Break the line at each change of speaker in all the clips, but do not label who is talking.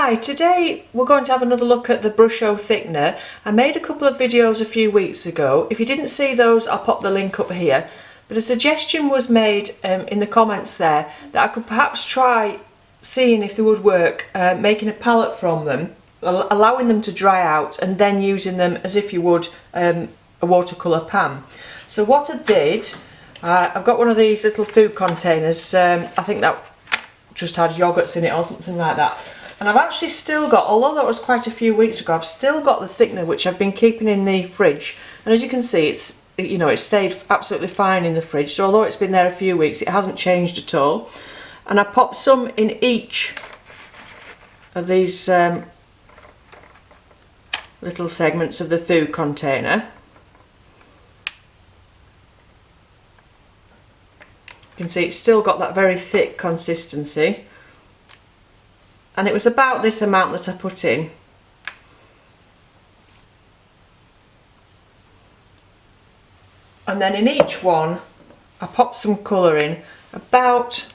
Hi, today we're going to have another look at the Brusho thickener. I made a couple of videos a few weeks ago. If you didn't see those, I'll pop the link up here. But a suggestion was made in the comments there that I could perhaps try seeing if they would work, making a palette from them, allowing them to dry out and then using them as if you would a watercolour pan. So what I did, I've got one of these little food containers, I think that just had yogurts in it or something like that. And I've actually still got, although that was quite a few weeks ago, I've still got the thickener which I've been keeping in the fridge. And as you can see, it's, you know, it stayed absolutely fine in the fridge. So although it's been there a few weeks, it hasn't changed at all. And I popped some in each of these little segments of the food container. You can see it's still got that very thick consistency. And it was about this amount that I put in. And then in each one I popped some colour in, about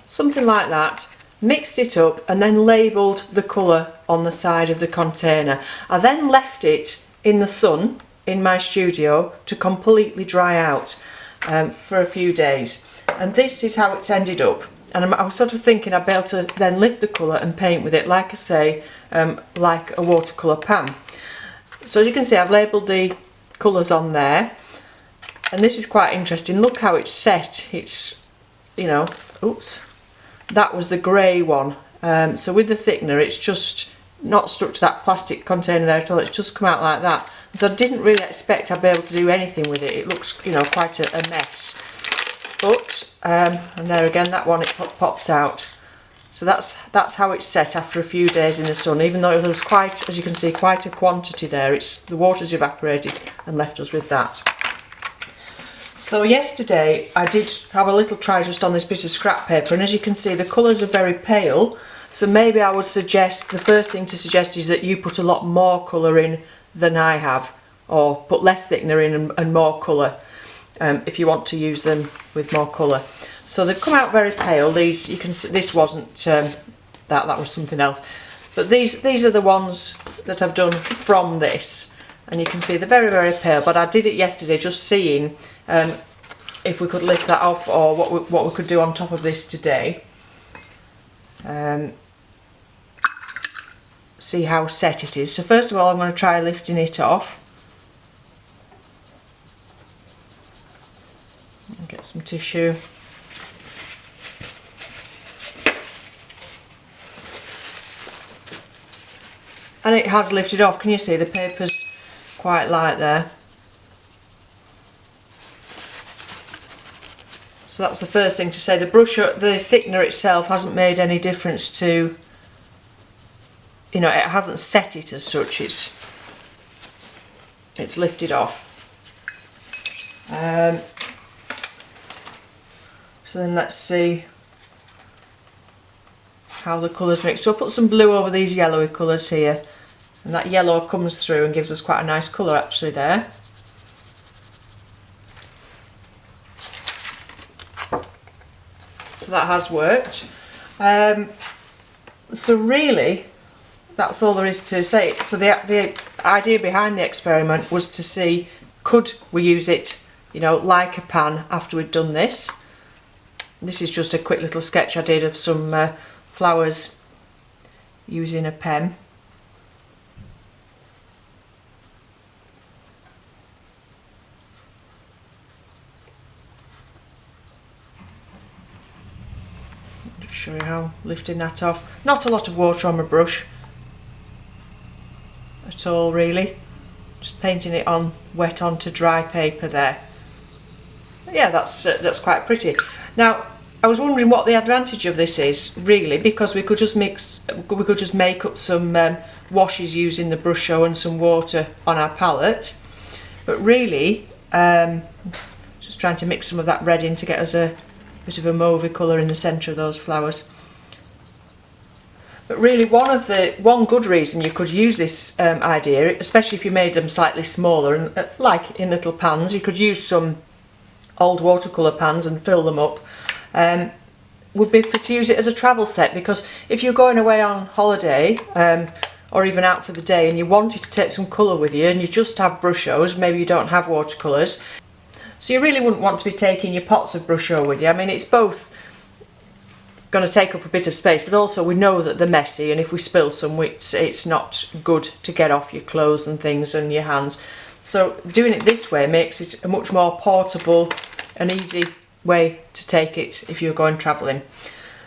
something like that, mixed it up and then labelled the colour on the side of the container. I then left it in the sun in my studio to completely dry out for a few days. And this is how it's ended up. And I was sort of thinking I'd be able to then lift the colour and paint with it, like I say, like a watercolour pan. So as you can see, I've labelled the colours on there. And this is quite interesting. Look how it's set. It's, you know, oops, that was the grey one. So with the thickener, it's just not stuck to that plastic container there at all. It's just come out like that. So I didn't really expect I'd be able to do anything with it. It looks, you know, quite a mess. But, and there again, that one, it pops out. So that's how it's set after a few days in the sun. Even though there was quite, as you can see, quite a quantity there. It's the water's evaporated and left us with that. So yesterday I did have a little try just on this bit of scrap paper, and as you can see, the colours are very pale. So maybe I would suggest, the first thing to suggest is that you put a lot more colour in than I have, or put less thickener in and more colour. If you want to use them with more colour. So they've come out very pale. These, you can see, this wasn't that was something else. But these are the ones that I've done from this, and you can see they're very, very pale. But I did it yesterday just seeing if we could lift that off, or what we could do on top of this today. See how set it is. So first of all, I'm going to try lifting it off. Get some tissue. And it has lifted off. Can you see the paper's quite light there? So that's the first thing to say. The thickener itself hasn't made any difference to, you know, it hasn't set it as such. It's lifted off. So then let's see how the colours mix. So I'll put some blue over these yellowy colours here, and that yellow comes through and gives us quite a nice colour actually there. So that has worked. So really, that's all there is to say. So the idea behind the experiment was to see, could we use it, you know, like a pan after we'd done this. This is just a quick little sketch I did of some flowers using a pen. Just show you how I'm lifting that off. Not a lot of water on my brush at all really. Just painting it on, wet onto dry paper there. Yeah, that's quite pretty. Now, I was wondering what the advantage of this is, really, because we could just make up some washes using the Brusho and some water on our palette. But really, just trying to mix some of that red in to get us a bit of a mauvey colour in the centre of those flowers. But really, one good reason you could use this idea, especially if you made them slightly smaller, and like in little pans, you could use some old watercolour pans and fill them up. would be to use it as a travel set, because if you're going away on holiday or even out for the day and you wanted to take some colour with you and you just have Brushos, maybe you don't have watercolours, so you really wouldn't want to be taking your pots of Brusho with you. I mean, it's both going to take up a bit of space, but also we know that they're messy, and if we spill some, it's not good to get off your clothes and things and your hands. So doing it this way makes it a much more portable and easy way to take it if you're going travelling.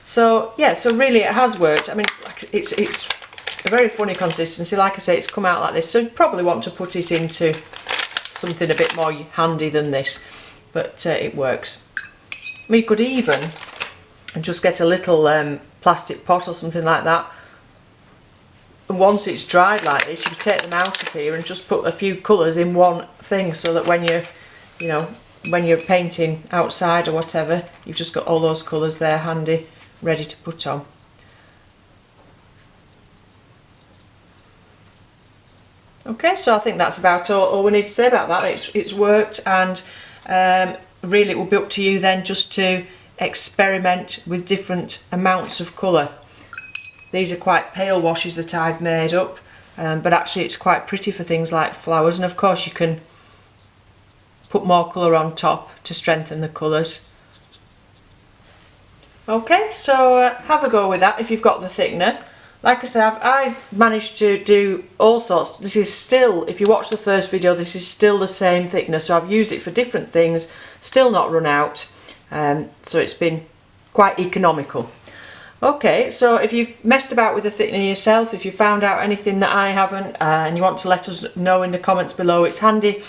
So yeah, so really it has worked. I mean, it's a very funny consistency. Like I say, it's come out like this, so you probably want to put it into something a bit more handy than this, but it works. I mean, you could even just get a little plastic pot or something like that, and once it's dried like this, you can take them out of here and just put a few colours in one thing, so that when you're painting outside or whatever, you've just got all those colours there handy, ready to put on. Okay, so I think that's about all we need to say about that. It's worked, and really it will be up to you then just to experiment with different amounts of colour. These are quite pale washes that I've made up, but actually it's quite pretty for things like flowers, and of course you can put more colour on top to strengthen the colours. Okay, so have a go with that if you've got the thickener. Like I say, I've managed to do all sorts. This is still, if you watch the first video, this is still the same thickener, so I've used it for different things, still not run out, so it's been quite economical. Okay, so if you've messed about with the thickener yourself, if you found out anything that I haven't, and you want to let us know in the comments below, it's handy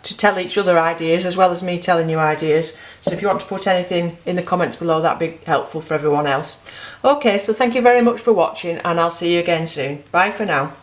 to tell each other ideas as well as me telling you ideas. So if you want to put anything in the comments below, that'd be helpful for everyone else. Okay, so thank you very much for watching, and I'll see you again soon. Bye for now.